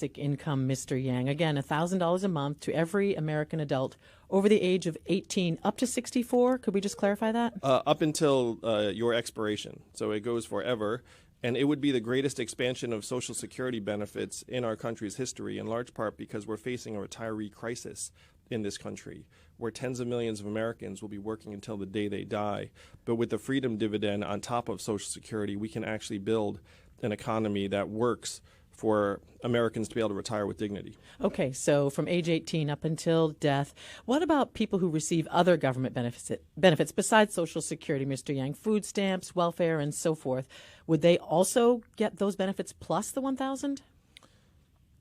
basic income, Mr. Yang. Again, $1,000 a month to every American adult over the age of 18 up to 64. Could we just clarify that? Up until your expiration. So it goes forever. And it would be the greatest expansion of Social Security benefits in our country's history, in large part because we're facing a retiree crisis in this country, where tens of millions of Americans will be working until the day they die. But with the freedom dividend on top of Social Security, we can actually build an economy that works for Americans to be able to retire with dignity. Okay, so from age 18 up until death. What about people who receive other government benefits besides Social Security, Mr. Yang? Food stamps, welfare, and so forth. Would they also get those benefits plus the $1,000?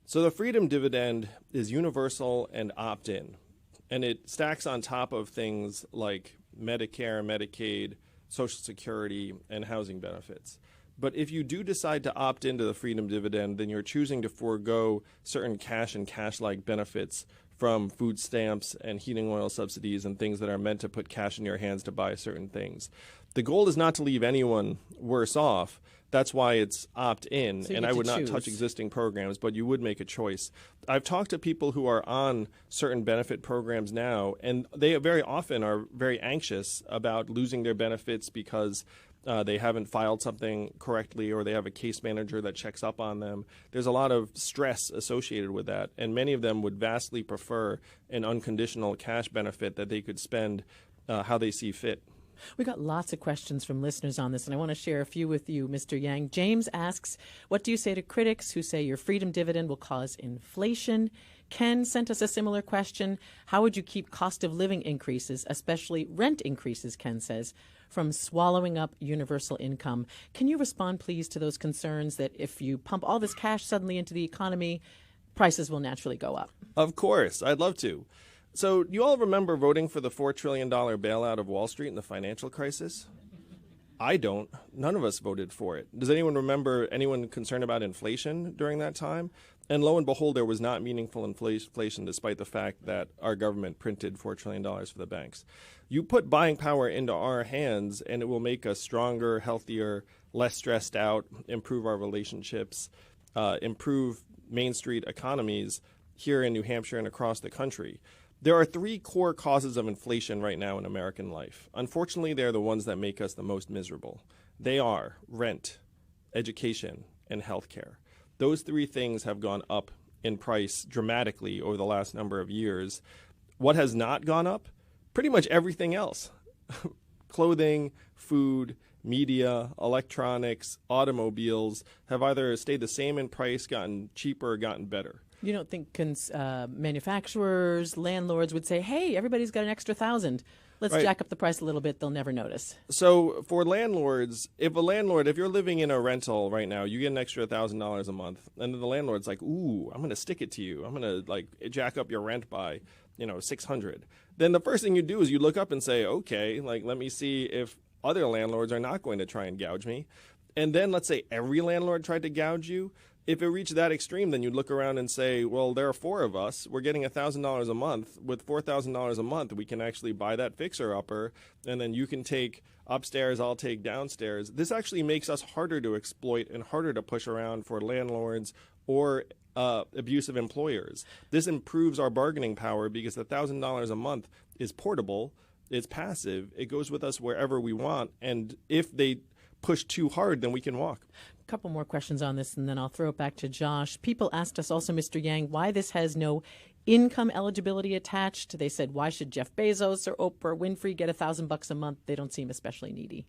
So the freedom dividend is universal and opt-in, and it stacks on top of things like Medicare, Medicaid, Social Security, and housing benefits. But if you do decide to opt into the freedom dividend, then you're choosing to forego certain cash and cash-like benefits from food stamps and heating oil subsidies and things that are meant to put cash in your hands to buy certain things. The goal is not to leave anyone worse off. That's why it's opt-in, So and I would not touch existing programs, but you would make a choice. I've talked to people who are on certain benefit programs now, and they very often are very anxious about losing their benefits because they haven't filed something correctly or they have a case manager that checks up on them. There's a lot of stress associated with that, and many of them would vastly prefer an unconditional cash benefit that they could spend how they see fit. We got lots of questions from listeners on this, and I want to share a few with you, Mr. Yang. James asks, what do you say to critics who say your freedom dividend will cause inflation? Ken sent us a similar question. How would you keep cost of living increases, especially rent increases, Ken says, from swallowing up universal income? Can you respond, please, to those concerns that if you pump all this cash suddenly into the economy, prices will naturally go up? Of course. I'd love to. So you all remember voting for the $4 trillion bailout of Wall Street in the financial crisis? I don't. None of us voted for it. Does anyone remember anyone concerned about inflation during that time? And lo and behold, there was not meaningful inflation despite the fact that our government printed $4 trillion for the banks. You put buying power into our hands and it will make us stronger, healthier, less stressed out, improve our relationships, improve Main Street economies here in New Hampshire and across the country. There are three core causes of inflation right now in American life. Unfortunately, they're the ones that make us the most miserable. They are rent, education, and healthcare. Those three things have gone up in price dramatically over the last number of years. What has not gone up? Pretty much everything else. Clothing, food, media, electronics, automobiles have either stayed the same in price, gotten cheaper, or gotten better. You don't think manufacturers, landlords would say, hey, everybody's got an extra $1,000. Let's jack up the price a little bit. They'll never notice. So for landlords, if you're living in a rental right now, you get an extra $1,000 a month. And then the landlord's like, ooh, I'm going to stick it to you. I'm going to jack up your rent by, $600. Then the first thing you do is you look up and say, okay, let me see if other landlords are not going to try and gouge me. And then let's say every landlord tried to gouge you. If it reached that extreme, then you'd look around and say, well, there are four of us. We're getting $1,000 a month. With $4,000 a month, we can actually buy that fixer-upper, and then you can take upstairs, I'll take downstairs. This actually makes us harder to exploit and harder to push around for landlords or abusive employers. This improves our bargaining power because the $1,000 a month is portable, it's passive, it goes with us wherever we want, and if they push too hard, then we can walk. A couple more questions on this, and then I'll throw it back to Josh. People asked us also, Mr. Yang, why this has no income eligibility attached. They said, why should Jeff Bezos or Oprah Winfrey get $1,000 a month? They don't seem especially needy.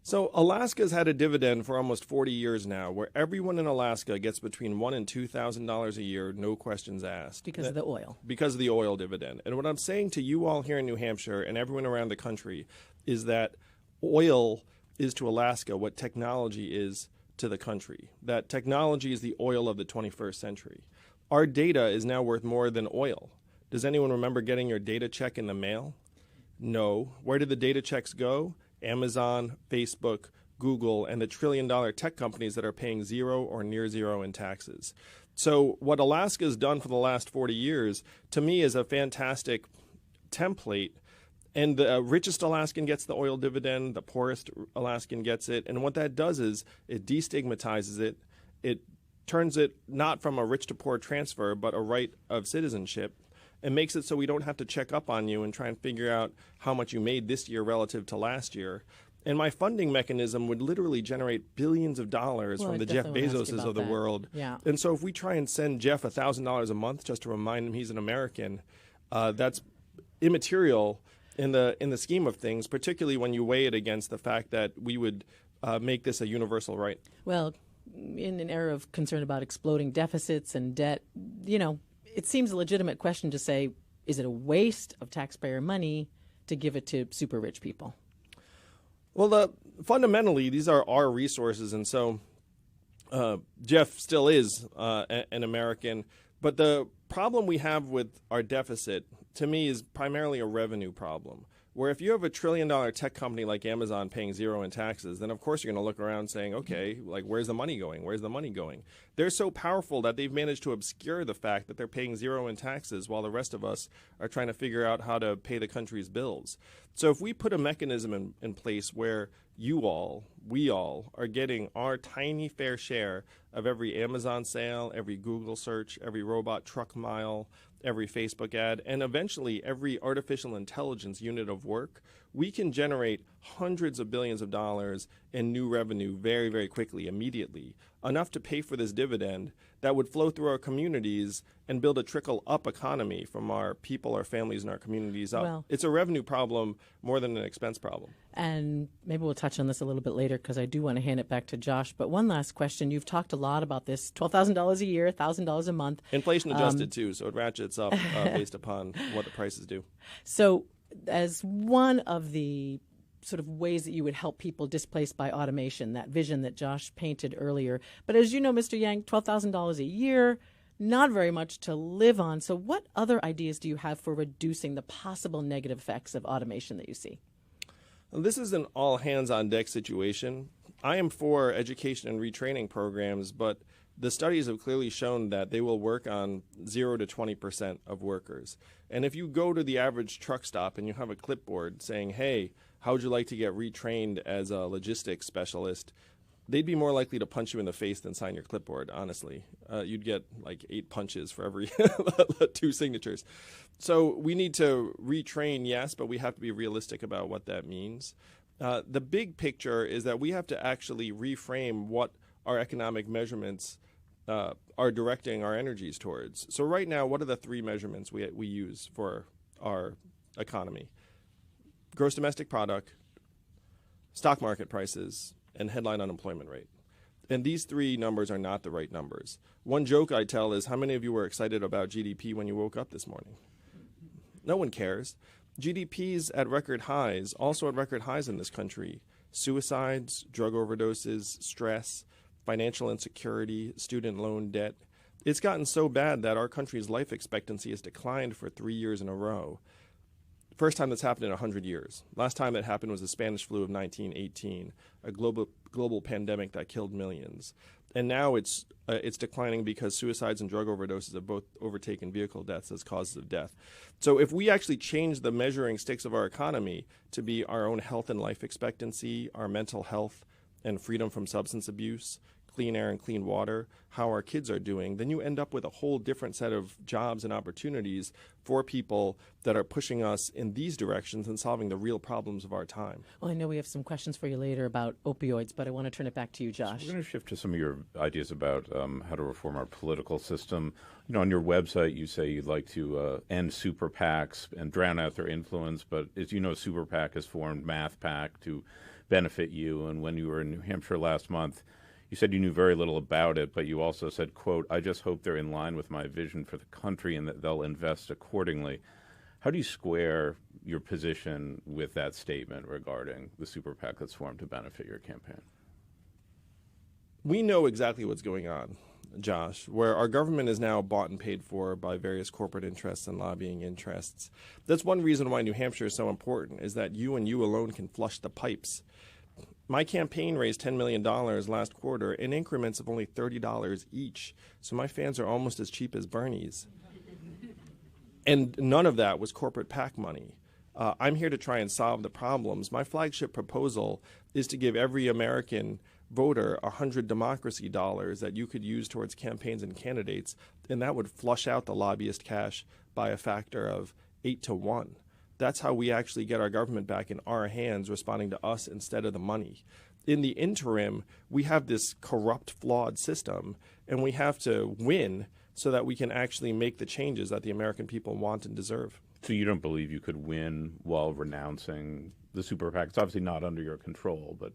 So Alaska's had a dividend for almost 40 years now, where everyone in Alaska gets between $1,000 and $2,000 a year, no questions asked. Because of the oil. Because of the oil dividend. And what I'm saying to you all here in New Hampshire and everyone around the country is that oil is to Alaska what technology is to the country. That technology is the oil of the 21st century. Our data is now worth more than oil. Does anyone remember getting your data check in the mail? No. Where did the data checks go? Amazon, Facebook, Google, and the trillion-dollar tech companies that are paying zero or near zero in taxes. So what Alaska's done for the last 40 years, to me, is a fantastic template. And the richest Alaskan gets the oil dividend, the poorest Alaskan gets it. And what that does is it destigmatizes it, it turns it not from a rich to poor transfer, but a right of citizenship, and makes it so we don't have to check up on you and try and figure out how much you made this year relative to last year. And my funding mechanism would literally generate billions of dollars from the Jeff Bezoses of the world. Yeah. And so if we try and send Jeff $1,000 a month just to remind him he's an American, that's immaterial in the scheme of things, particularly when you weigh it against the fact that we would make this a universal right. Well, in an era of concern about exploding deficits and debt, you know, it seems a legitimate question to say, is it a waste of taxpayer money to give it to super rich people? Well, fundamentally, these are our resources, and so Jeff still is an American. But the problem we have with our deficit, to me, is primarily a revenue problem. Where if you have $1 trillion tech company like Amazon paying zero in taxes, then of course you're going to look around saying, okay, like where's the money going? Where's the money going? They're so powerful that they've managed to obscure the fact that they're paying zero in taxes while the rest of us are trying to figure out how to pay the country's bills. So if we put a mechanism in place where we all are getting our tiny fair share of every Amazon sale, every Google search, every robot truck mile, every Facebook ad, and eventually every artificial intelligence unit of work, we can generate hundreds of billions of dollars in new revenue very, very quickly, immediately, enough to pay for this dividend that would flow through our communities and build a trickle-up economy from our people, our families, and our communities up. Well, it's a revenue problem more than an expense problem. And maybe we'll touch on this a little bit later because I do want to hand it back to Josh. But one last question. You've talked a lot about this, $12,000 a year, $1,000 a month. Inflation adjusted, too, so it ratchets up based upon what the prices do. So as one of the sort of ways that you would help people displaced by automation, that vision that Josh painted earlier. But as you know, Mr. Yang, $12,000 a year, not very much to live on. So what other ideas do you have for reducing the possible negative effects of automation that you see? Well, this is an all-hands-on-deck situation. I am for education and retraining programs, but the studies have clearly shown that they will work on 0 to 20% of workers. And if you go to the average truck stop and you have a clipboard saying, hey, how would you like to get retrained as a logistics specialist? They'd be more likely to punch you in the face than sign your clipboard, honestly. You'd get like 8 punches for every 2 signatures. So we need to retrain, yes, but we have to be realistic about what that means. The big picture is that we have to actually reframe what our economic measurements are directing our energies towards. So right now, what are the 3 measurements we use for our economy? Gross domestic product, stock market prices, and headline unemployment rate. And these 3 numbers are not the right numbers. One joke I tell is, how many of you were excited about GDP when you woke up this morning? No one cares. GDP's at record highs, also at record highs in this country. Suicides, drug overdoses, stress, financial insecurity, student loan debt. It's gotten so bad that our country's life expectancy has declined for 3 years in a row. First time that's happened in 100 years. Last time it happened was the Spanish flu of 1918, a global pandemic that killed millions. And now it's declining because suicides and drug overdoses have both overtaken vehicle deaths as causes of death. So if we actually change the measuring sticks of our economy to be our own health and life expectancy, our mental health and freedom from substance abuse, clean air and clean water, how our kids are doing, then you end up with a whole different set of jobs and opportunities for people that are pushing us in these directions and solving the real problems of our time. Well, I know we have some questions for you later about opioids, but I want to turn it back to you, Josh. So we're going to shift to some of your ideas about how to reform our political system. You know, on your website, you say you'd like to end super PACs and drown out their influence, but as you know, super PAC has formed Math PAC to benefit you, and when you were in New Hampshire last month, you said you knew very little about it, but you also said, quote, I just hope they're in line with my vision for the country and that they'll invest accordingly. How do you square your position with that statement regarding the super PAC that's formed to benefit your campaign? We know exactly what's going on, Josh, where our government is now bought and paid for by various corporate interests and lobbying interests. That's one reason why New Hampshire is so important, is that you and you alone can flush the pipes. My campaign raised $10 million last quarter in increments of only $30 each, so my fans are almost as cheap as Bernie's. And none of that was corporate PAC money. I'm here to try and solve the problems. My flagship proposal is to give every American voter 100 democracy dollars that you could use towards campaigns and candidates, and that would flush out the lobbyist cash by a factor of 8 to 1. That's how we actually get our government back in our hands, responding to us instead of the money. In the interim, we have this corrupt, flawed system, and we have to win so that we can actually make the changes that the American people want and deserve. So you don't believe you could win while renouncing the super PAC? It's obviously not under your control, but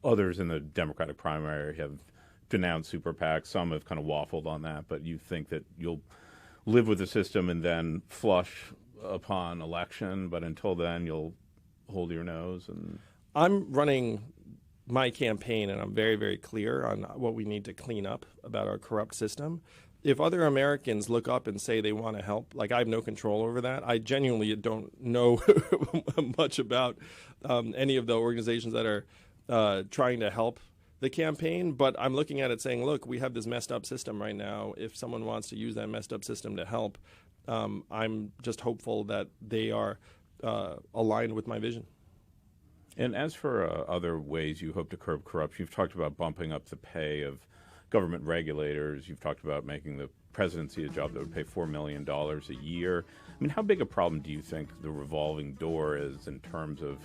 others in the Democratic primary have denounced super PACs. Some have kind of waffled on that, but you think that you'll live with the system and then flush upon election, but until then you'll hold your nose? And I'm running my campaign, and I'm very, very clear on what we need to clean up about our corrupt system. If other Americans look up and say they want to help, like, I have no control over that. I genuinely don't know much about any of the organizations that are trying to help the campaign, but I'm looking at it saying, look, we have this messed up system right now. If someone wants to use that messed up system to help, I'm just hopeful that they are aligned with my vision. And as for other ways you hope to curb corruption, you've talked about bumping up the pay of government regulators. You've talked about making the presidency a job that would pay $4 million a year. I mean, how big a problem do you think the revolving door is in terms of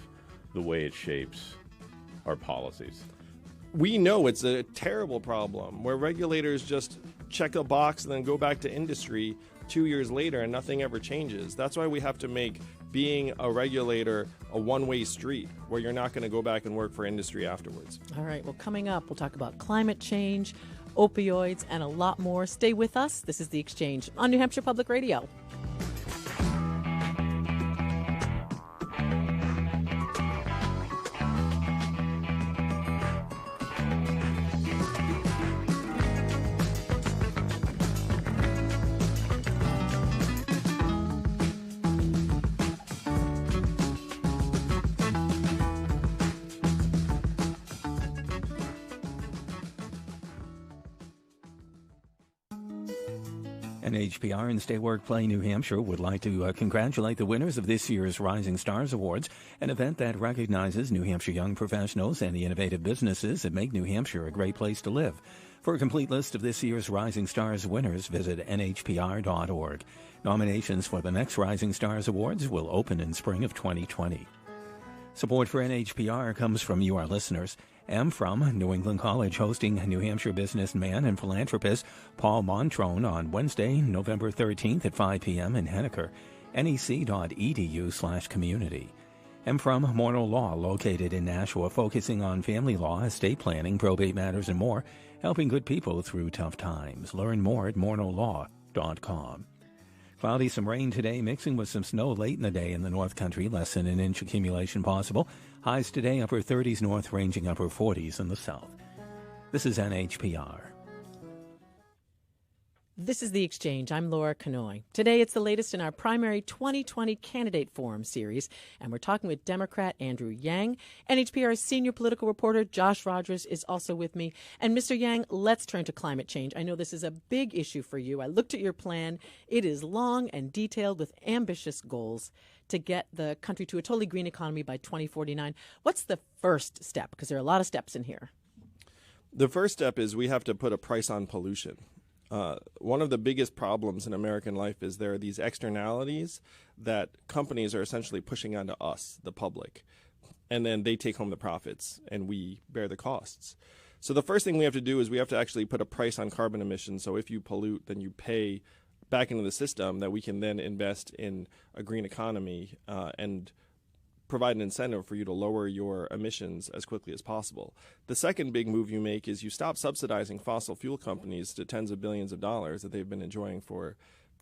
the way it shapes our policies? We know it's a terrible problem where regulators just check a box and then go back to industry 2 years later and nothing ever changes. That's why we have to make being a regulator a one-way street where you're not going to go back and work for industry afterwards. All right, well, coming up, we'll talk about climate change, opioids, and a lot more. Stay with us. This is The Exchange on New Hampshire Public Radio. NHPR and Stay Work Play New Hampshire would like to congratulate the winners of this year's Rising Stars Awards, an event that recognizes New Hampshire young professionals and the innovative businesses that make New Hampshire a great place to live. For a complete list of this year's Rising Stars winners, visit nhpr.org. Nominations for the next Rising Stars Awards will open in spring of 2020. Support for NHPR comes from you, our listeners, and from New England College, hosting New Hampshire businessman and philanthropist Paul Montrone on Wednesday, November 13th at 5 p.m. in Henniker, nec.edu/community. And from Morneau Law, located in Nashua, focusing on family law, estate planning, probate matters, and more, helping good people through tough times. Learn more at morneaulaw.com. Cloudy, some rain today, mixing with some snow late in the day in the North Country. Less than an inch accumulation possible. Highs today, upper 30s north, ranging upper 40s in the south. This is NHPR. This is The Exchange. I'm Laura Kanoy. Today, it's the latest in our primary 2020 Candidate Forum series, and we're talking with Democrat Andrew Yang. NHPR's senior political reporter Josh Rogers is also with me. And Mr. Yang, let's turn to climate change. I know this is a big issue for you. I looked at your plan. It is long and detailed with ambitious goals to get the country to a totally green economy by 2049. What's the first step? Because there are a lot of steps in here. The first step is we have to put a price on pollution. One of the biggest problems in American life is there are these externalities that companies are essentially pushing onto us, the public, and then they take home the profits and we bear the costs. So the first thing we have to do is we have to actually put a price on carbon emissions. So if you pollute, then you pay back into the system that we can then invest in a green economy and provide an incentive for you to lower your emissions as quickly as possible. The second big move you make is you stop subsidizing fossil fuel companies to tens of billions of dollars that they've been enjoying for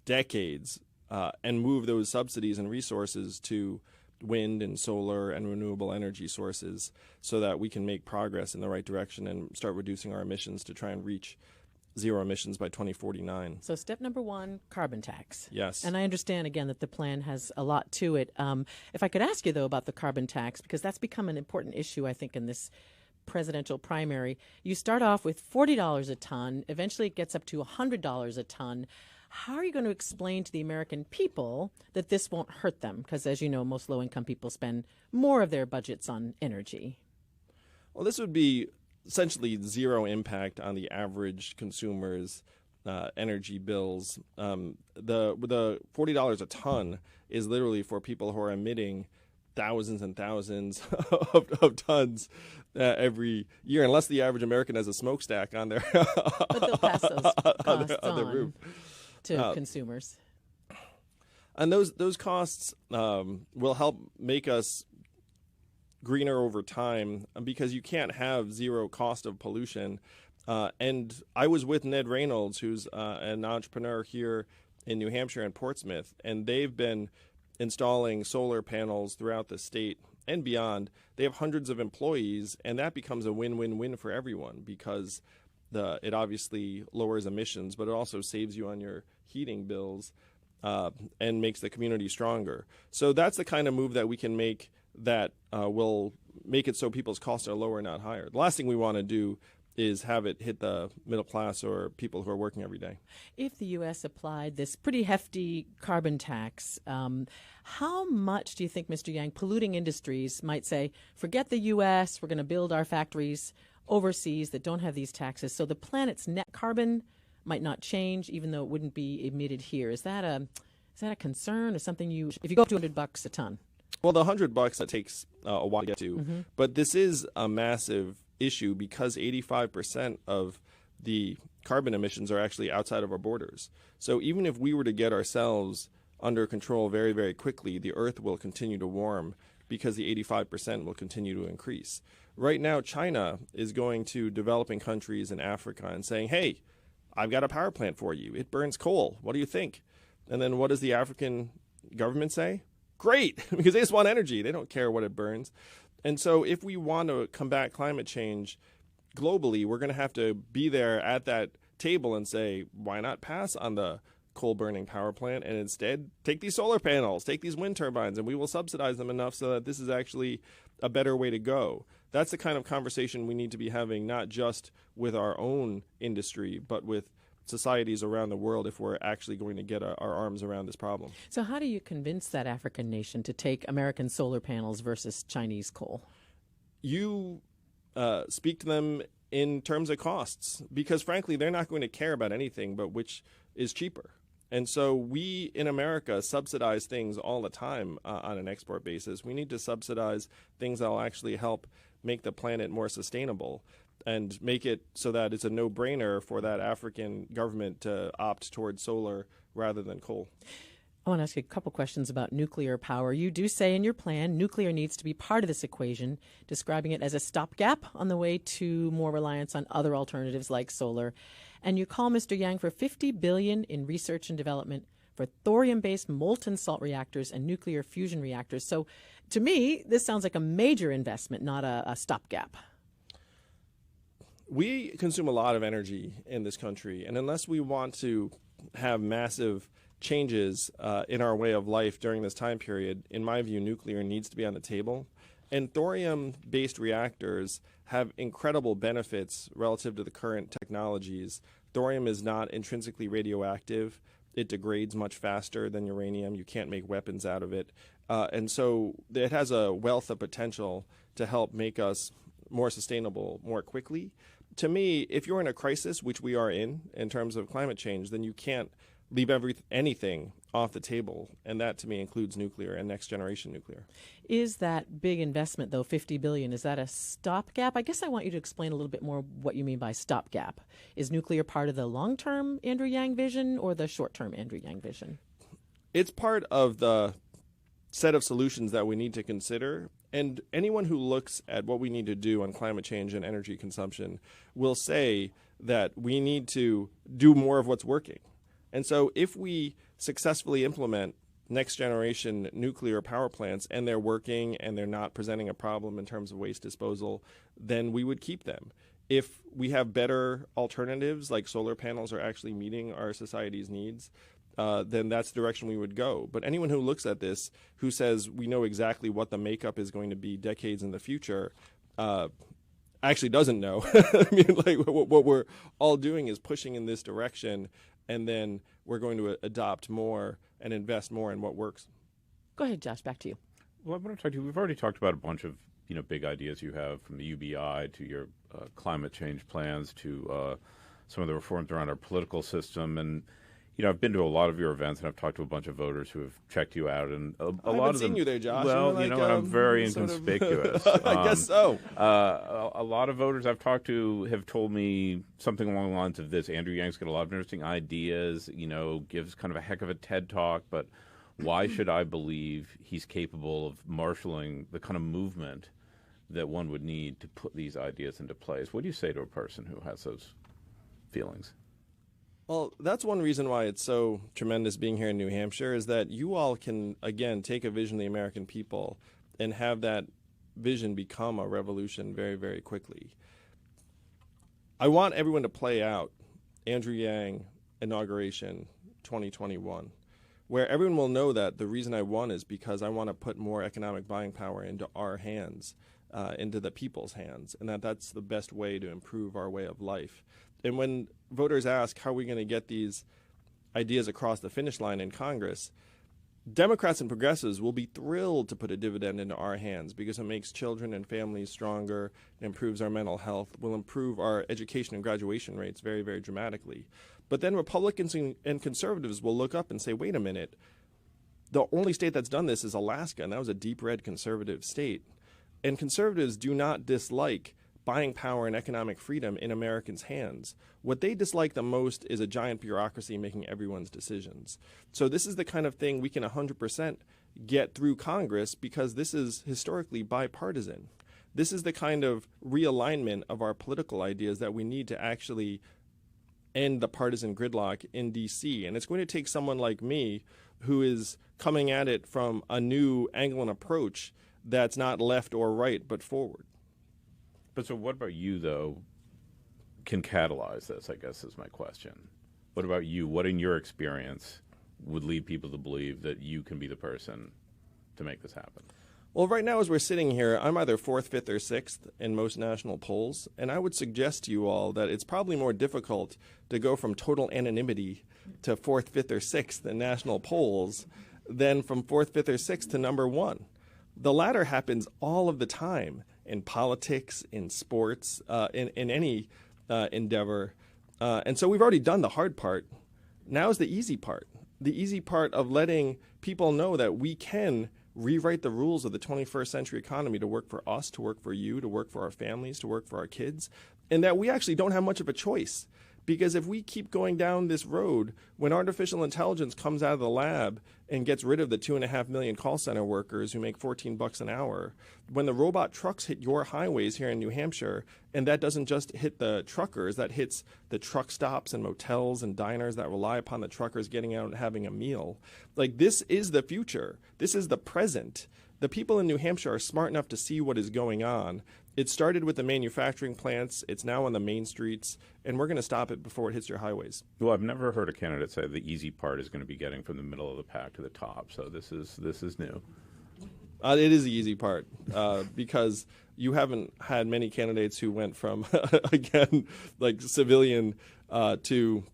decades and move those subsidies and resources to wind and solar and renewable energy sources so that we can make progress in the right direction and start reducing our emissions to try and reach zero emissions by 2049. So step number one, carbon tax. Yes. And I understand, again, that the plan has a lot to it. If I could ask you, though, about the carbon tax, because that's become an important issue, I think, in this presidential primary. You start off with $40 a ton. Eventually it gets up to $100 a ton. How are you going to explain to the American people that this won't hurt them? Because, as you know, most low-income people spend more of their budgets on energy. Well, this would be essentially zero impact on the average consumer's energy bills. The $40 a ton is literally for people who are emitting thousands and thousands of tons every year, unless the average American has a smokestack on their But they'll pass those costs on their roof to consumers. And those costs will help make us greener over time, because you can't have zero cost of pollution. And I was with Ned Reynolds, who's an entrepreneur here in New Hampshire and Portsmouth, and they've been installing solar panels throughout the state and beyond. They have hundreds of employees, and that becomes a win-win-win for everyone, because it obviously lowers emissions, but it also saves you on your heating bills and makes the community stronger. So that's the kind of move that we can make that will make it so people's costs are lower, not higher. The last thing we want to do is have it hit the middle class or people who are working every day. If the U.S. applied this pretty hefty carbon tax, how much do you think, Mr. Yang, polluting industries might say, forget the U.S., we're going to build our factories overseas that don't have these taxes, so the planet's net carbon might not change, even though it wouldn't be emitted here? Is that a concern, or something if you go up to $200 a ton? Well, the $100 that takes a while to get to, but this is a massive issue because 85% of the carbon emissions are actually outside of our borders. So even if we were to get ourselves under control very, very quickly, the Earth will continue to warm because the 85% will continue to increase. Right now, China is going to developing countries in Africa and saying, hey, I've got a power plant for you. It burns coal. What do you think? And then what does the African government say? Great, because they just want energy. They don't care what it burns. And so if we want to combat climate change globally, we're going to have to be there at that table and say, why not pass on the coal-burning power plant and instead take these solar panels, take these wind turbines, and we will subsidize them enough so that this is actually a better way to go. That's the kind of conversation we need to be having, not just with our own industry, but with societies around the world if we're actually going to get our arms around this problem. So how do you convince that African nation to take American solar panels versus Chinese coal? You speak to them in terms of costs, because frankly, they're not going to care about anything but which is cheaper. And so we in America subsidize things all the time on an export basis. We need to subsidize things that will actually help make the planet more sustainable and make it so that it's a no-brainer for that African government to opt towards solar rather than coal. I want to ask you a couple questions about nuclear power. You do say in your plan nuclear needs to be part of this equation, describing it as a stopgap on the way to more reliance on other alternatives like solar. And you call, Mr. Yang, for $50 billion in research and development for thorium-based molten salt reactors and nuclear fusion reactors. So to me, this sounds like a major investment, not a stopgap. We consume a lot of energy in this country, and unless we want to have massive changes in our way of life during this time period, in my view, nuclear needs to be on the table. And thorium-based reactors have incredible benefits relative to the current technologies. Thorium is not intrinsically radioactive. It degrades much faster than uranium. You can't make weapons out of it. And so it has a wealth of potential to help make us more sustainable more quickly. To me, if you're in a crisis, which we are in terms of climate change, then you can't leave anything off the table. And that, to me, includes nuclear and next-generation nuclear. Is that big investment, though, $50 billion, is that a stopgap? I guess I want you to explain a little bit more what you mean by stopgap. Is nuclear part of the long-term Andrew Yang vision or the short-term Andrew Yang vision? It's part of the set of solutions that we need to consider. And anyone who looks at what we need to do on climate change and energy consumption will say that we need to do more of what's working. And so if we successfully implement next generation nuclear power plants and they're working and they're not presenting a problem in terms of waste disposal, then we would keep them. If we have better alternatives like solar panels are actually meeting our society's needs, then that's the direction we would go. But anyone who looks at this, who says we know exactly what the makeup is going to be decades in the future, actually doesn't know. I mean, like what we're all doing is pushing in this direction, and then we're going to adopt more and invest more in what works. Go ahead, Josh, back to you. Well, I want to talk to you. We've already talked about a bunch of big ideas you have, from the UBI to your climate change plans to some of the reforms around our political system. And I've been to a lot of your events, and I've talked to a bunch of voters who have checked you out. And a I lot haven't of them, seen you there, Josh. Well, I'm very sort of- inconspicuous. I guess so. A lot of voters I've talked to have told me something along the lines of this: Andrew Yang's got a lot of interesting ideas. Gives kind of a heck of a TED talk, but why should I believe he's capable of marshaling the kind of movement that one would need to put these ideas into place? What do you say to a person who has those feelings? Well, that's one reason why it's so tremendous being here in New Hampshire, is that you all can, again, take a vision of the American people and have that vision become a revolution very, very quickly. I want everyone to play out Andrew Yang inauguration 2021, where everyone will know that the reason I won is because I want to put more economic buying power into our hands, into the people's hands, and that's the best way to improve our way of life. And when voters ask how are we going to get these ideas across the finish line in Congress, Democrats and progressives will be thrilled to put a dividend into our hands because it makes children and families stronger, it improves our mental health, will improve our education and graduation rates very, very dramatically. But then Republicans and conservatives will look up and say, wait a minute, the only state that's done this is Alaska, and that was a deep red conservative state. And conservatives do not dislike buying power and economic freedom in Americans' hands. What they dislike the most is a giant bureaucracy making everyone's decisions. So this is the kind of thing we can 100% get through Congress because this is historically bipartisan. This is the kind of realignment of our political ideas that we need to actually end the partisan gridlock in D.C. And it's going to take someone like me who is coming at it from a new angle and approach that's not left or right but forward. But so what about you, though, can catalyze this, I guess, is my question. What about you? What in your experience would lead people to believe that you can be the person to make this happen? Well, right now as we're sitting here, I'm either 4th, 5th, or 6th in most national polls, and I would suggest to you all that it's probably more difficult to go from total anonymity to 4th, 5th, or 6th in national polls than from 4th, 5th, or 6th to number 1. The latter happens all of the time in politics, in sports, in any endeavor. And so we've already done the hard part. Now is the easy part of letting people know that we can rewrite the rules of the 21st century economy to work for us, to work for you, to work for our families, to work for our kids, and that we actually don't have much of a choice. Because if we keep going down this road, when artificial intelligence comes out of the lab and gets rid of the 2.5 million call center workers who make $14 an hour, when the robot trucks hit your highways here in New Hampshire, and that doesn't just hit the truckers, that hits the truck stops and motels and diners that rely upon the truckers getting out and having a meal. Like, this is the future. This is the present. The people in New Hampshire are smart enough to see what is going on. It started with the manufacturing plants. It's now on the main streets, and we're going to stop it before it hits your highways. Well, I've never heard a candidate say the easy part is going to be getting from the middle of the pack to the top. So this is new. It is the easy part because you haven't had many candidates who went from, again, like civilian to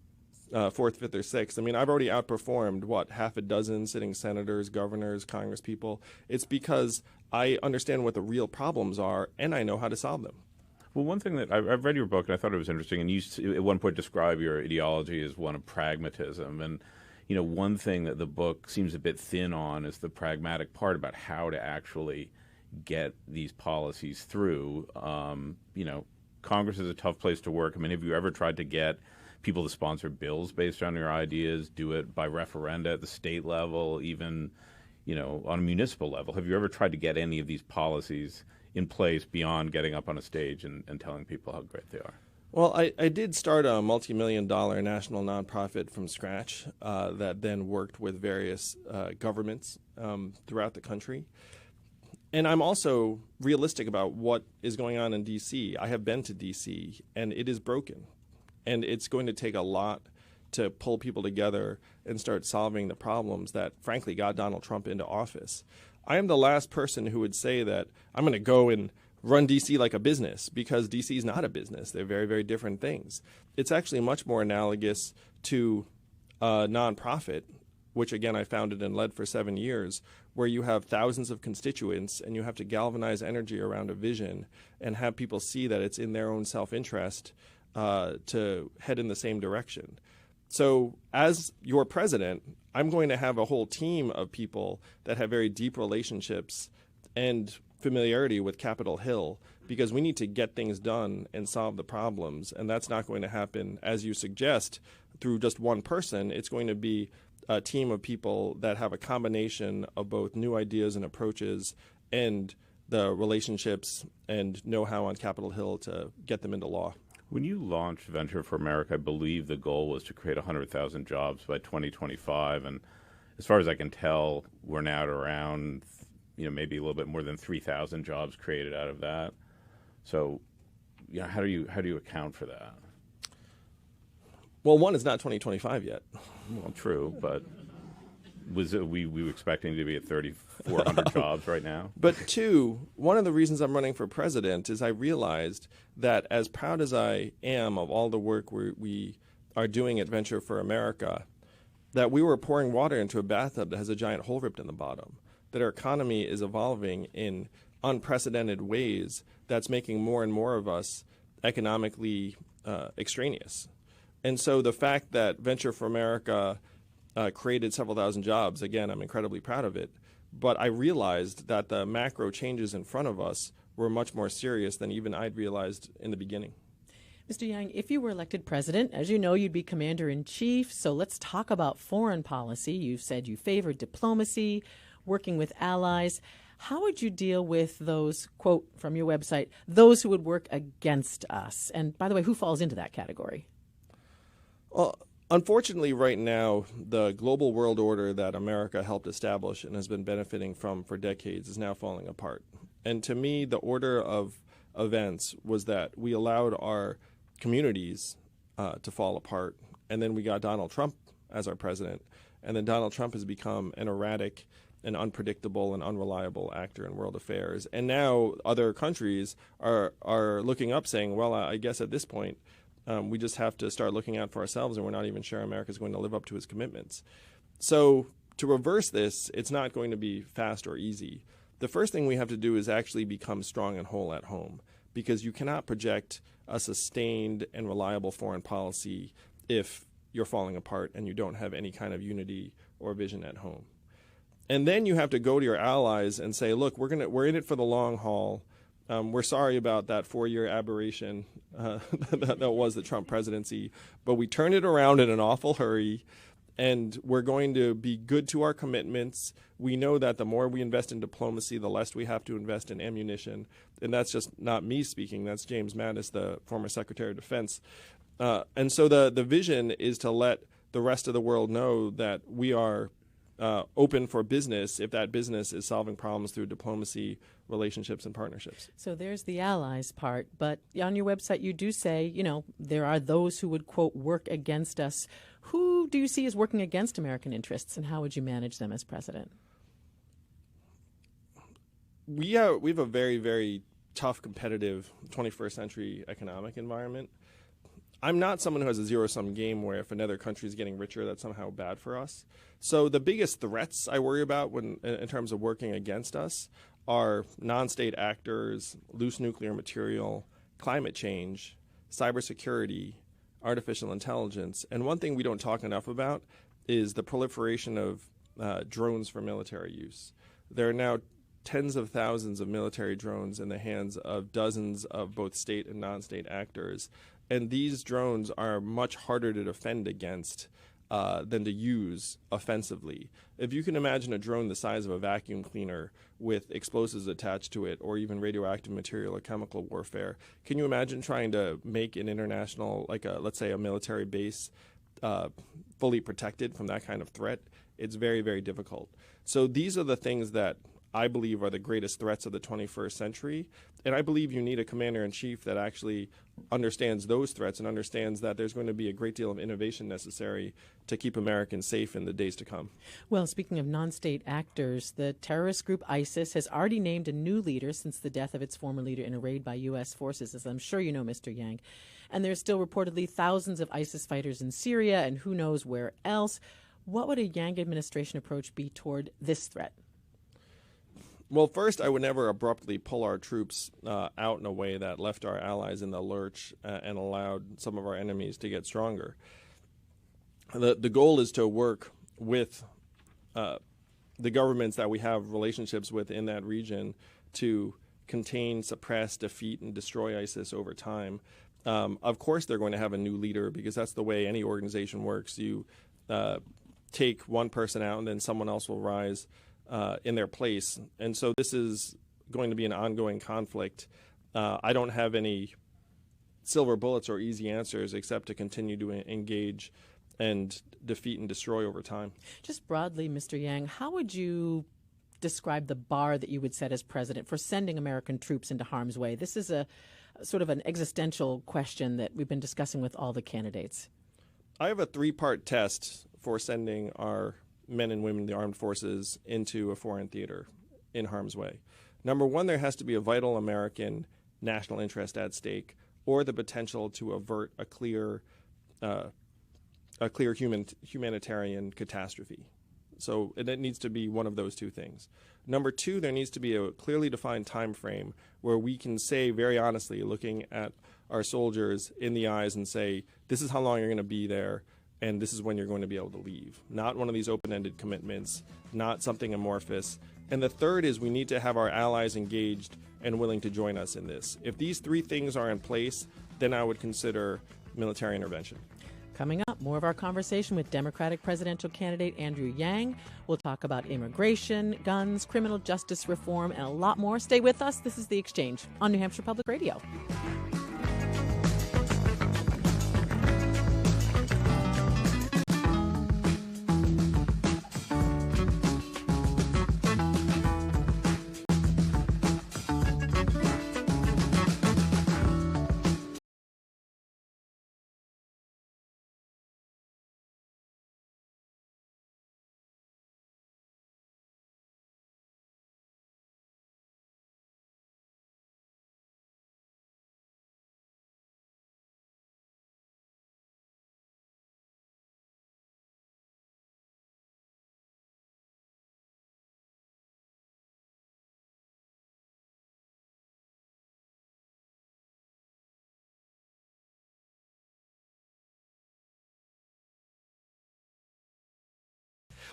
4th, 5th, or 6th. I mean, I've already outperformed, half a dozen sitting senators, governors, Congress people. It's because I understand what the real problems are, and I know how to solve them. Well, one thing that I've read your book, and I thought it was interesting, and you at one point describe your ideology as one of pragmatism. And, one thing that the book seems a bit thin on is the pragmatic part about how to actually get these policies through. Congress is a tough place to work. I mean, have you ever tried to get people to sponsor bills based on your ideas, do it by referenda at the state level, even on a municipal level? Have you ever tried to get any of these policies in place beyond getting up on a stage and telling people how great they are? Well, I did start a multi-million-dollar national nonprofit from scratch that then worked with various governments throughout the country. And I'm also realistic about what is going on in D.C. I have been to D.C., and it is broken. And it's going to take a lot to pull people together and start solving the problems that, frankly, got Donald Trump into office. I am the last person who would say that I'm going to go and run D.C. like a business, because D.C. is not a business. They're very, very different things. It's actually much more analogous to a nonprofit, which, again, I founded and led for 7 years, where where you have thousands of constituents and you have to galvanize energy around a vision and have people see that it's in their own self-interest to head in the same direction. So as your president, I'm going to have a whole team of people that have very deep relationships and familiarity with Capitol Hill, because we need to get things done and solve the problems. And that's not going to happen, as you suggest, through just one person. It's going to be a team of people that have a combination of both new ideas and approaches and the relationships and know-how on Capitol Hill to get them into law. When you launched Venture for America, I believe the goal was to create 100,000 jobs by 2025. And as far as I can tell, we're now at around, maybe a little bit more than 3,000 jobs created out of that. So, how do you account for that? Well, one, it's not 2025 yet. Well, true, but we were expecting to be at 3,400 jobs right now? But two, one of the reasons I'm running for president is I realized that as proud as I am of all the work we are doing at Venture for America, that we were pouring water into a bathtub that has a giant hole ripped in the bottom, that our economy is evolving in unprecedented ways that's making more and more of us economically extraneous. And so the fact that Venture for America created several thousand jobs, again, I'm incredibly proud of it. But I realized that the macro changes in front of us were much more serious than even I'd realized in the beginning. Mr. Yang, if you were elected president, as you know, you'd be commander-in-chief. So let's talk about foreign policy. You've said you favor diplomacy, working with allies. How would you deal with those, quote from your website, those who would work against us? And by the way, who falls into that category? Well, unfortunately, right now, the global world order that America helped establish and has been benefiting from for decades is now falling apart. And to me, the order of events was that we allowed our communities to fall apart, and then we got Donald Trump as our president, and then Donald Trump has become an erratic and unpredictable and unreliable actor in world affairs. And now other countries are looking up saying, well, I guess at this point, we just have to start looking out for ourselves, and we're not even sure America's going to live up to its commitments. So to reverse this, it's not going to be fast or easy. The first thing we have to do is actually become strong and whole at home, because you cannot project a sustained and reliable foreign policy if you're falling apart and you don't have any kind of unity or vision at home. And then you have to go to your allies and say, look, we're in it for the long haul. We're sorry about that 4-year aberration that was the Trump presidency, but we turned it around in an awful hurry, and we're going to be good to our commitments. We know that the more we invest in diplomacy, the less we have to invest in ammunition. And that's just not me speaking. That's James Mattis, the former Secretary of Defense. And so the vision is to let the rest of the world know that we are open for business if that business is solving problems through diplomacy, relationships, and partnerships. So there's the allies part. But on your website, you do say, there are those who would, quote, work against us. Who do you see as working against American interests, and how would you manage them as president? We have a very, very tough, competitive 21st century economic environment. I'm not someone who has a zero-sum game where if another country is getting richer, that's somehow bad for us. So the biggest threats I worry about in terms of working against us are non-state actors, loose nuclear material, climate change, cybersecurity, artificial intelligence. And one thing we don't talk enough about is the proliferation of drones for military use. There are now tens of thousands of military drones in the hands of dozens of both state and non-state actors. And these drones are much harder to defend against than to use offensively. If you can imagine a drone the size of a vacuum cleaner with explosives attached to it, or even radioactive material or chemical warfare, can you imagine trying to make an international, let's say a military base, fully protected from that kind of threat? It's very, very difficult. So these are the things that I believe are the greatest threats of the 21st century. And I believe you need a commander-in-chief that actually understands those threats and understands that there's going to be a great deal of innovation necessary to keep Americans safe in the days to come. Well, speaking of non-state actors, the terrorist group ISIS has already named a new leader since the death of its former leader in a raid by U.S. forces, as I'm sure you know, Mr. Yang. And there's still reportedly thousands of ISIS fighters in Syria and who knows where else. What would a Yang administration approach be toward this threat? Well, first, I would never abruptly pull our troops out in a way that left our allies in the lurch and allowed some of our enemies to get stronger. The goal is to work with the governments that we have relationships with in that region to contain, suppress, defeat, and destroy ISIS over time. Of course, they're going to have a new leader because that's the way any organization works. You take one person out and then someone else will rise in their place. And so this is going to be an ongoing conflict. I don't have any silver bullets or easy answers except to continue to engage and defeat and destroy over time. Just broadly, Mr. Yang, how would you describe the bar that you would set as president for sending American troops into harm's way? This is a sort of an existential question that we've been discussing with all the candidates. I have a three-part test for sending our men and women in the armed forces into a foreign theater in harm's way. Number one, there has to be a vital American national interest at stake or the potential to avert a clear humanitarian catastrophe. So it needs to be one of those two things. Number two, there needs to be a clearly defined time frame where we can say very honestly, looking at our soldiers in the eyes and say, this is how long you're going to be there, and this is when you're going to be able to leave. Not one of these open-ended commitments, not something amorphous. And the third is we need to have our allies engaged and willing to join us in this. If these three things are in place, then I would consider military intervention. Coming up, more of our conversation with Democratic presidential candidate Andrew Yang. We'll talk about immigration, guns, criminal justice reform, and a lot more. Stay with us. This is The Exchange on New Hampshire Public Radio.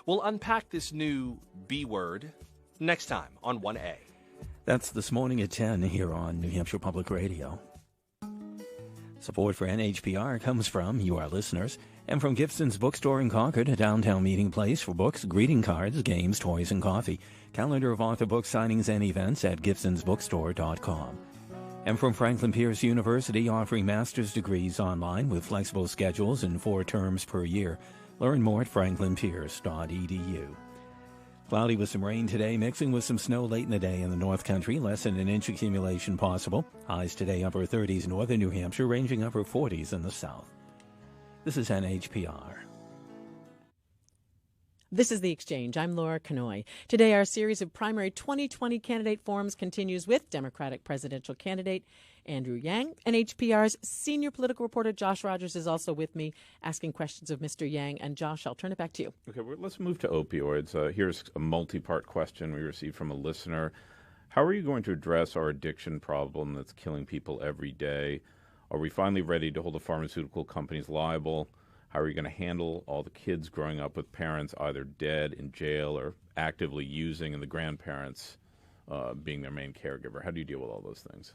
We'll unpack this new B word next time on 1A. That's this morning at 10 here on New Hampshire Public Radio. Support for NHPR comes from you, our listeners, and from Gibson's Bookstore in Concord, a downtown meeting place for books, greeting cards, games, toys, and coffee. Calendar of author book signings and events at gibsonsbookstore.com. And from Franklin Pierce University, offering master's degrees online with flexible schedules and 4 terms per year. Learn more at franklinpierce.edu. Cloudy with some rain today, mixing with some snow late in the day in the North Country. Less than an inch accumulation possible. Highs today upper 30s northern New Hampshire, ranging upper 40s in the south. This is NHPR. This is The Exchange. I'm Laura Kanoy. Today, our series of primary 2020 candidate forums continues with Democratic presidential candidate Andrew Yang. NHPR's senior political reporter Josh Rogers is also with me, asking questions of Mr. Yang. And Josh, I'll turn it back to you. Okay, well, let's move to opioids. Here's a multi-part question we received from a listener. How are you going to address our addiction problem that's killing people every day? Are we finally ready to hold the pharmaceutical companies liable? How are you going to handle all the kids growing up with parents either dead, in jail, or actively using, and the grandparents being their main caregiver? How do you deal with all those things?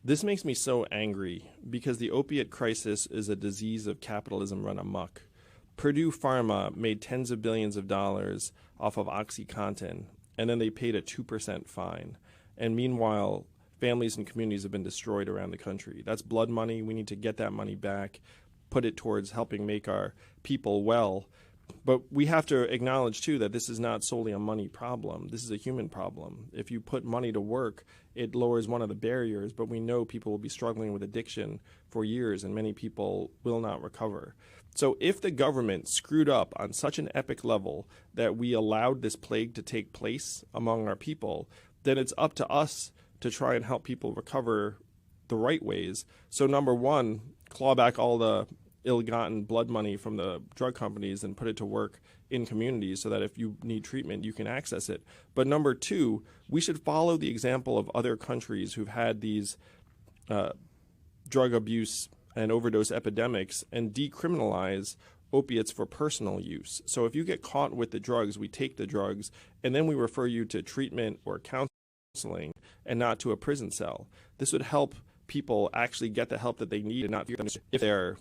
This makes me so angry because the opiate crisis is a disease of capitalism run amok. Purdue Pharma made tens of billions of dollars off of OxyContin, and then they paid a 2% fine. And meanwhile, families and communities have been destroyed around the country. That's blood money. We need to get that money back, put it towards helping make our people well. But we have to acknowledge, too, that this is not solely a money problem. This is a human problem. If you put money to work, it lowers one of the barriers, but we know people will be struggling with addiction for years, and many people will not recover. So if the government screwed up on such an epic level that we allowed this plague to take place among our people, then it's up to us to try and help people recover the right ways. So number one, claw back all the ill-gotten blood money from the drug companies and put it to work in communities so that if you need treatment, you can access it. But number two, we should follow the example of other countries who've had these drug abuse and overdose epidemics and decriminalize opiates for personal use. So if you get caught with the drugs, we take the drugs, and then we refer you to treatment or counseling and not to a prison cell. This would help people actually get the help that they need and not fear them if they're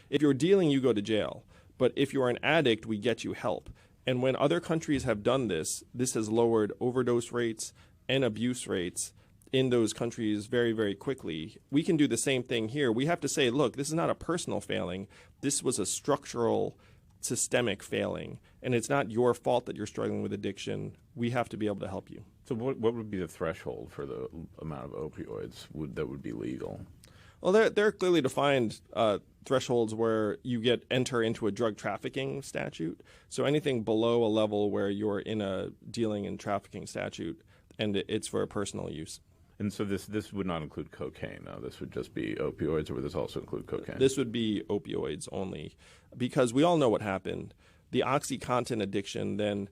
if you're dealing, you go to jail. But if you're an addict, we get you help. And when other countries have done this, this has lowered overdose rates and abuse rates in those countries very, very quickly. We can do the same thing here. We have to say, look, this is not a personal failing. This was a structural, systemic failing. And it's not your fault that you're struggling with addiction. We have to be able to help you. So what would be the threshold for the amount of opioids that would be legal? Well, there are clearly defined thresholds where you enter into a drug trafficking statute. So anything below a level where you're in a dealing and trafficking statute and it's for personal use. And so this would not include cocaine, though. This would just be opioids, or would this also include cocaine? This would be opioids only, because we all know what happened. The OxyContin addiction then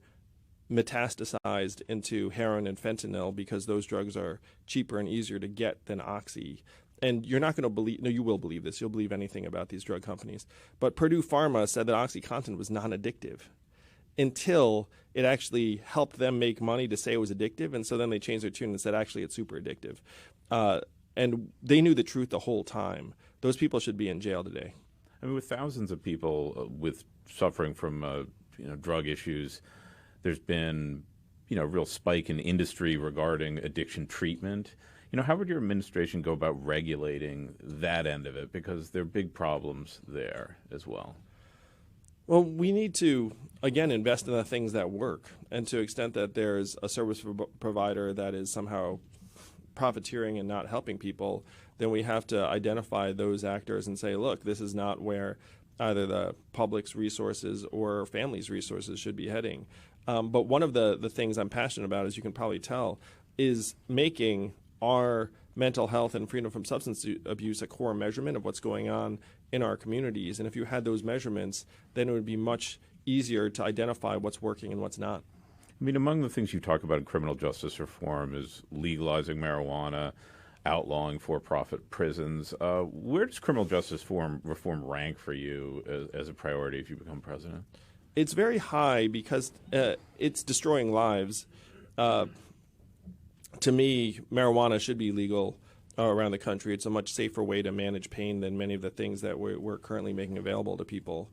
metastasized into heroin and fentanyl because those drugs are cheaper and easier to get than Oxy. And you're not going to believe, no, you will believe this. You'll believe anything about these drug companies. But Purdue Pharma said that OxyContin was non-addictive until it actually helped them make money to say it was addictive. And so then they changed their tune and said, actually, it's super addictive. And they knew the truth the whole time. Those people should be in jail today. I mean, with thousands of people with suffering from drug issues, there's been a real spike in industry regarding addiction treatment. How would your administration go about regulating that end of it? Because there are big problems there as well. Well, we need to, again, invest in the things that work. And to the extent that there's a service provider that is somehow profiteering and not helping people, then we have to identify those actors and say, look, this is not where either the public's resources or families' resources should be heading. But one of the things I'm passionate about, as you can probably tell, is making our mental health and freedom from substance abuse a core measurement of what's going on in our communities. And if you had those measurements, then it would be much easier to identify what's working and what's not. I mean, among the things you talk about in criminal justice reform is legalizing marijuana, outlawing for-profit prisons. Where does criminal justice reform rank for you as a priority if you become president? It's very high because it's destroying lives. To me, marijuana should be legal around the country. It's a much safer way to manage pain than many of the things that we're currently making available to people.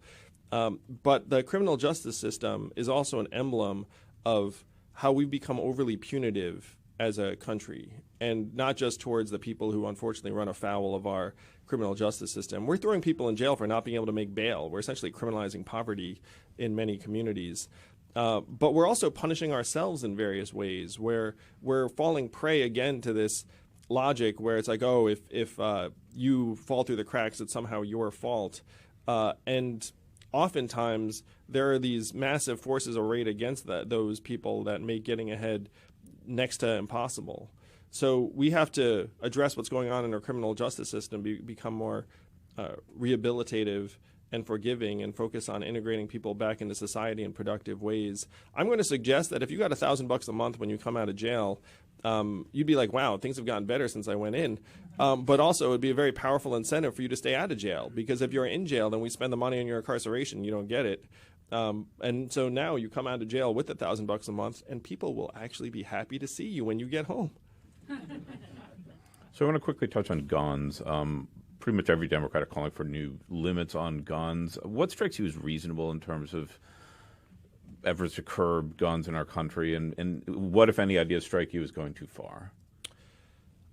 But the criminal justice system is also an emblem of how we've become overly punitive as a country, and not just towards the people who unfortunately run afoul of our criminal justice system. We're throwing people in jail for not being able to make bail. We're essentially criminalizing poverty in many communities. But we're also punishing ourselves in various ways, where we're falling prey again to this logic where it's like, oh, if you fall through the cracks, it's somehow your fault. And oftentimes there are these massive forces arrayed against those people that make getting ahead next to impossible. So we have to address what's going on in our criminal justice system, become more rehabilitative and forgiving, and focus on integrating people back into society in productive ways. I'm going to suggest that if you got $1,000 a month when you come out of jail, you'd be like, wow, things have gotten better since I went in. But also it would be a very powerful incentive for you to stay out of jail, because if you're in jail, then we spend the money on your incarceration. You don't get it. And so now you come out of jail with $1,000 a month, and people will actually be happy to see you when you get home. So I want to quickly touch on guns. Pretty much every Democrat are calling for new limits on guns. What strikes you as reasonable in terms of efforts to curb guns in our country, and what, if any, ideas strike you as going too far?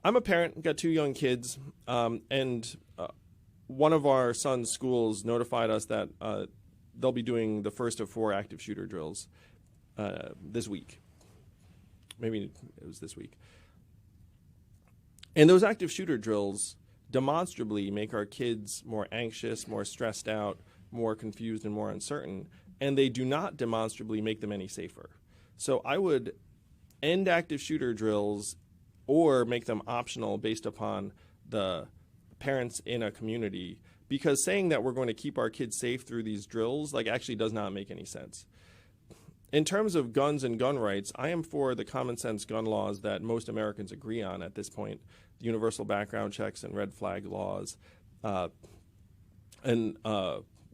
I'm a parent, got 2 young kids, and one of our son's schools notified us that they'll be doing the first of 4 active shooter drills this week. Maybe it was this week. And those active shooter drills demonstrably make our kids more anxious, more stressed out, more confused, and more uncertain. And they do not demonstrably make them any safer. So I would end active shooter drills or make them optional based upon the parents in a community, because saying that we're going to keep our kids safe through these drills actually does not make any sense. In terms of guns and gun rights, I am for the common sense gun laws that most Americans agree on at this point, universal background checks and red flag laws, and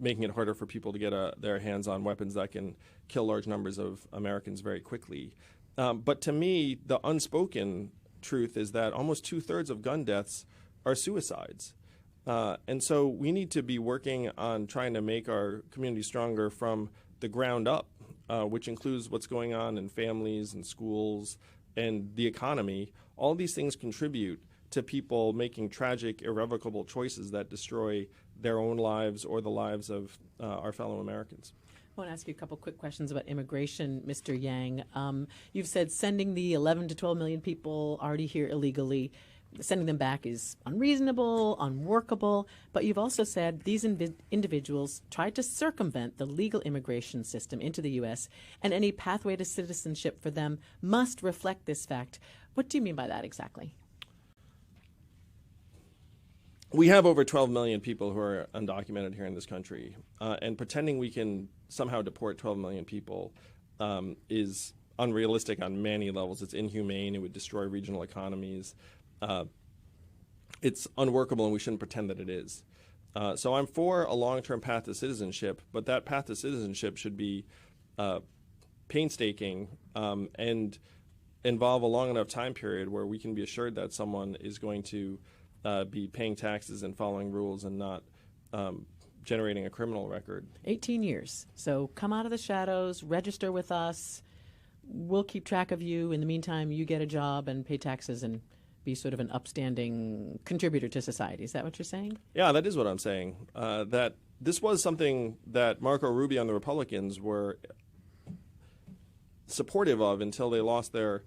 making it harder for people to get their hands on weapons that can kill large numbers of Americans very quickly. But to me, the unspoken truth is that almost 2/3 of gun deaths are suicides. And so we need to be working on trying to make our community stronger from the ground up, which includes what's going on in families and schools and the economy. All these things contribute to people making tragic, irrevocable choices that destroy their own lives or the lives of our fellow Americans. I want to ask you a couple quick questions about immigration, Mr. Yang. You've said sending the 11 to 12 million people already here illegally, sending them back is unreasonable, unworkable, but you've also said these individuals tried to circumvent the legal immigration system into the U.S., and any pathway to citizenship for them must reflect this fact. What do you mean by that exactly? We have over 12 million people who are undocumented here in this country, and pretending we can somehow deport 12 million people is unrealistic on many levels. It's inhumane. It would destroy regional economies. It's unworkable, and we shouldn't pretend that it is. So I'm for a long-term path to citizenship, but that path to citizenship should be painstaking and involve a long enough time period where we can be assured that someone is going to be paying taxes and following rules and not generating a criminal record. 18 years. So come out of the shadows, register with us. We'll keep track of you. In the meantime, you get a job and pay taxes and be sort of an upstanding contributor to society. Is that what you're saying? Yeah, that is what I'm saying. That this was something that Marco Rubio and the Republicans were supportive of until they lost their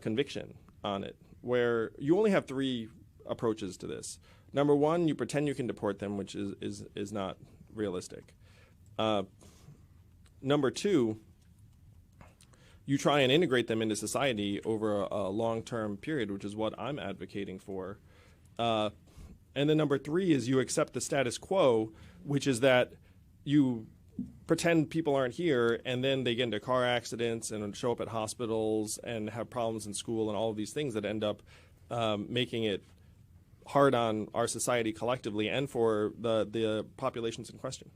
conviction on it, where you only have three approaches to this. Number one, you pretend you can deport them, which is not realistic. Number two, you try and integrate them into society over a long-term period, which is what I'm advocating for. And then number three is you accept the status quo, which is that you pretend people aren't here, and then they get into car accidents and show up at hospitals and have problems in school and all of these things that end up making it hard on our society collectively and for the populations in question.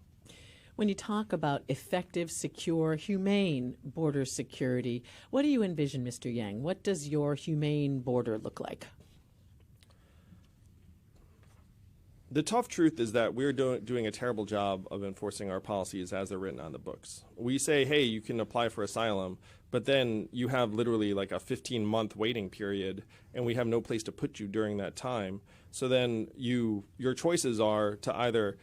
When you talk about effective, secure, humane border security, what do you envision, Mr. Yang? What does your humane border look like? The tough truth is that we're doing a terrible job of enforcing our policies as they're written on the books. We say, hey, you can apply for asylum, but then you have literally like a 15-month waiting period, and we have no place to put you during that time. So then your choices are to either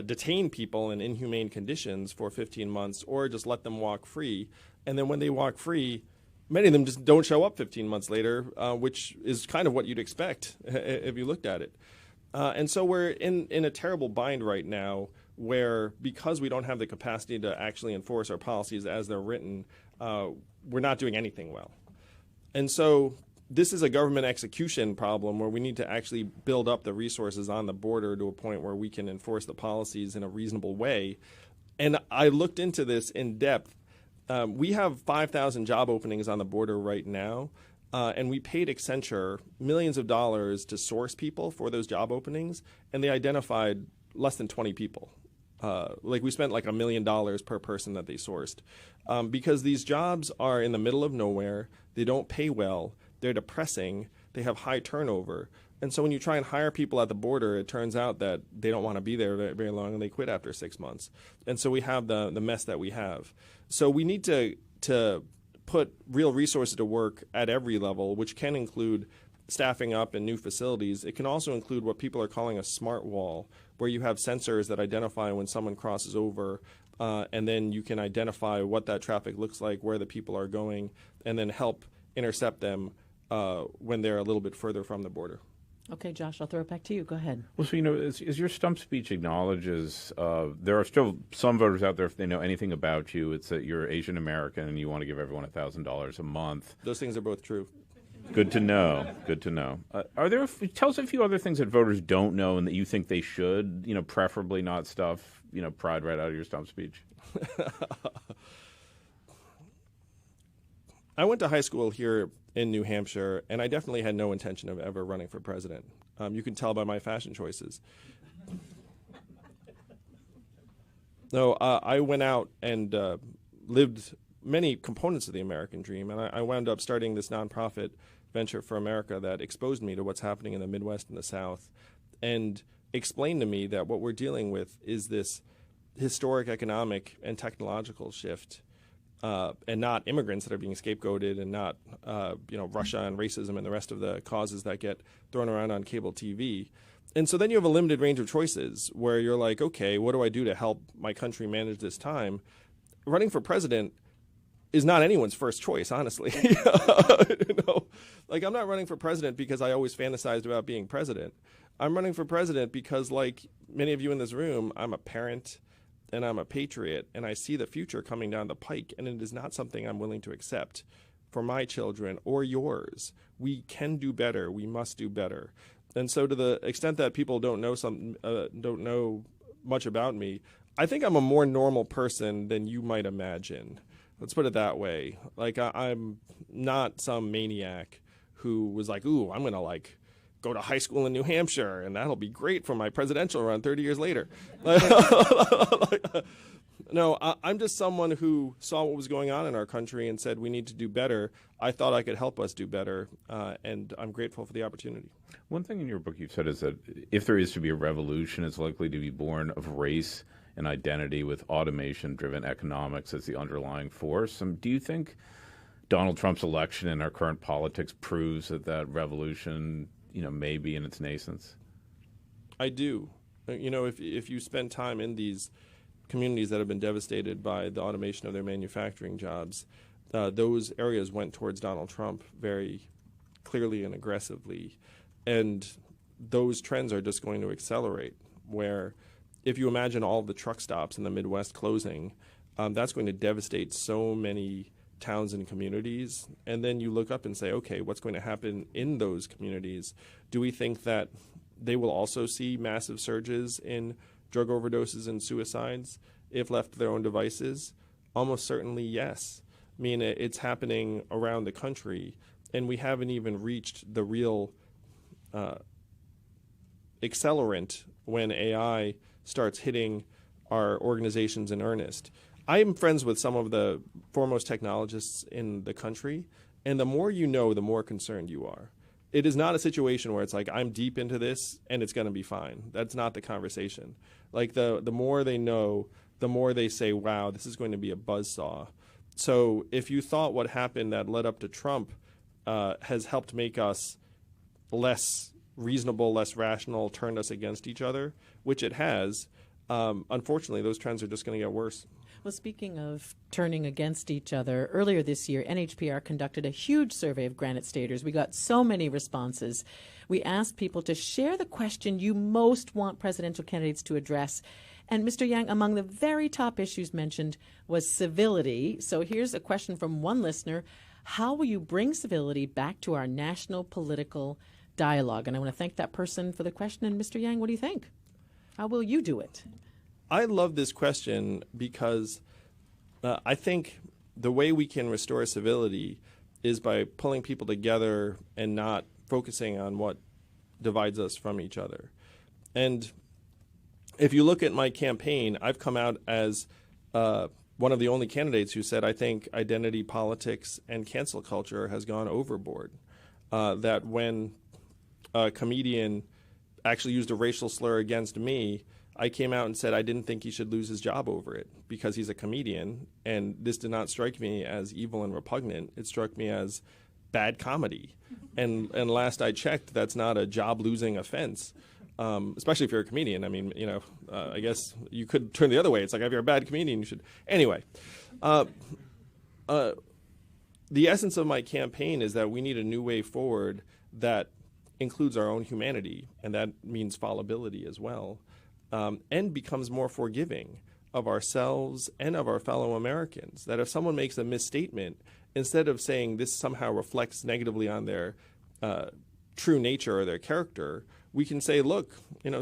detain people in inhumane conditions for 15 months or just let them walk free. And then when they walk free, many of them just don't show up 15 months later, which is kind of what you'd expect if you looked at it. And so we're in a terrible bind right now where, because we don't have the capacity to actually enforce our policies as they're written, we're not doing anything well. And so this is a government execution problem where we need to actually build up the resources on the border to a point where we can enforce the policies in a reasonable way. And I looked into this in depth. We have 5,000 job openings on the border right now. And we paid Accenture millions of dollars to source people for those job openings, and they identified less than 20 people. We spent like $1 million per person that they sourced, because these jobs are in the middle of nowhere. They don't pay well. They're depressing. They have high turnover. And so when you try and hire people at the border, it turns out that they don't want to be there very long, and they quit after 6 months. And so we have the mess that we have. So we need to put real resources to work at every level, which can include staffing up in new facilities. It can also include what people are calling a smart wall, where you have sensors that identify when someone crosses over, and then you can identify what that traffic looks like, where the people are going, and then help intercept them when they're a little bit further from the border. Okay, Josh, I'll throw it back to you. Go ahead. Well, so, as your stump speech acknowledges, there are still some voters out there, if they know anything about you, it's that you're Asian American and you want to give everyone $1,000 a month. Those things are both true. Good to know. Good to know. Tell us a few other things that voters don't know and that you think they should, preferably not stuff, pride right out of your stump speech. I went to high school here in New Hampshire, and I definitely had no intention of ever running for president. You can tell by my fashion choices. No, I went out and lived many components of the American dream, and I wound up starting this nonprofit venture for America that exposed me to what's happening in the Midwest and the South and explained to me that what we're dealing with is this historic economic and technological shift, and not immigrants that are being scapegoated, and not Russia and racism and the rest of the causes that get thrown around on cable TV. And so then you have a limited range of choices where you're like, okay, what do I do to help my country manage this time? Running for president is not anyone's first choice, honestly. Like, I'm not running for president because I always fantasized about being president. I'm running for president because, like many of you in this room, I'm a parent and I'm a patriot, and I see the future coming down the pike, and it is not something I'm willing to accept for my children or yours. We can do better. We must do better. And so, to the extent that people don't know much about me, I think I'm a more normal person than you might imagine. Let's put it that way. Like, I'm not some maniac who was like, ooh, I'm going to go to high school in New Hampshire and that'll be great for my presidential run 30 years later. No, I'm just someone who saw what was going on in our country and said we need to do better. I thought I could help us do better, and I'm grateful for the opportunity. One thing in your book you've said is that if there is to be a revolution, it's likely to be born of race and identity with automation-driven economics as the underlying force. Do you think Donald Trump's election and our current politics proves that revolution, may be in its nascence? I do. If you spend time in these communities that have been devastated by the automation of their manufacturing jobs, those areas went towards Donald Trump very clearly and aggressively. And those trends are just going to accelerate, where if you imagine all the truck stops in the Midwest closing, that's going to devastate so many towns and communities. And then you look up and say, okay, what's going to happen in those communities? Do we think that they will also see massive surges in drug overdoses and suicides if left to their own devices? Almost certainly yes. I mean, it's happening around the country, and we haven't even reached the real accelerant when AI starts hitting our organizations in earnest. I am friends with some of the foremost technologists in the country, and the more you know, the more concerned you are. It is not a situation where it's like, I'm deep into this and it's going to be fine. That's not the conversation. Like, the more they know, the more they say, wow, this is going to be a buzzsaw. So if you thought what happened that led up to Trump has helped make us less reasonable, less rational, turned us against each other, which it has, unfortunately, those trends are just going to get worse. Well, speaking of turning against each other, earlier this year, NHPR conducted a huge survey of Granite Staters. We got so many responses. We asked people to share the question you most want presidential candidates to address. And Mr. Yang, among the very top issues mentioned was civility. So here's a question from one listener. How will you bring civility back to our national political dialogue? And I want to thank that person for the question. And Mr. Yang, what do you think? How will you do it? I love this question because I think the way we can restore civility is by pulling people together and not focusing on what divides us from each other. And if you look at my campaign, I've come out as one of the only candidates who said, I think identity politics and cancel culture has gone overboard. That when a comedian actually used a racial slur against me, I came out and said I didn't think he should lose his job over it because he's a comedian, and this did not strike me as evil and repugnant. It struck me as bad comedy. And last I checked, that's not a job-losing offense, especially if you're a comedian. I mean, I guess you could turn the other way. It's like, if you're a bad comedian, you should. Anyway, the essence of my campaign is that we need a new way forward that includes our own humanity, and that means fallibility as well. And becomes more forgiving. of ourselves and of our fellow Americans. That if someone makes a misstatement, instead of saying this somehow reflects negatively on their true nature or their character, we can say, look,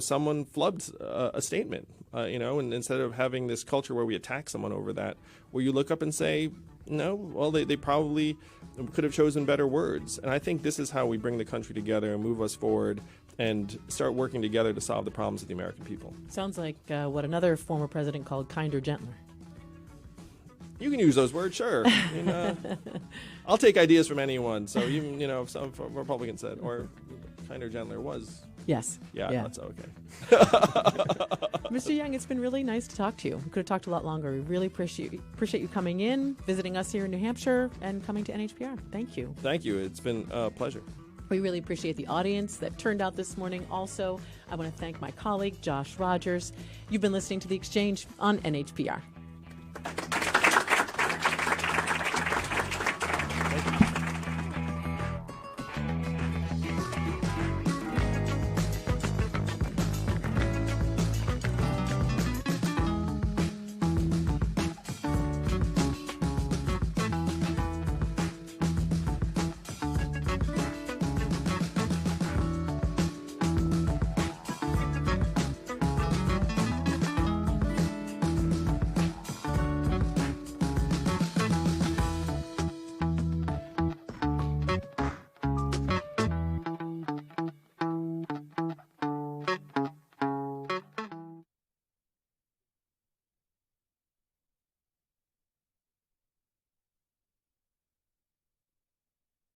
someone flubbed a statement, and instead of having this culture where we attack someone over that, where you look up and say, no, well, they probably could have chosen better words. And I think this is how we bring the country together and move us forward and start working together to solve the problems of the American people. Sounds like what another former president called kinder, gentler. You can use those words, sure. I'll take ideas from anyone. So even, if some Republican said, or kinder, gentler was. Yes. Yeah, that's okay. Mr. Yang, it's been really nice to talk to you. We could have talked a lot longer. We really appreciate you coming in, visiting us here in New Hampshire, and coming to NHPR. Thank you. Thank you. It's been a pleasure. We really appreciate the audience that turned out this morning. Also, I want to thank my colleague, Josh Rogers. You've been listening to The Exchange on NHPR.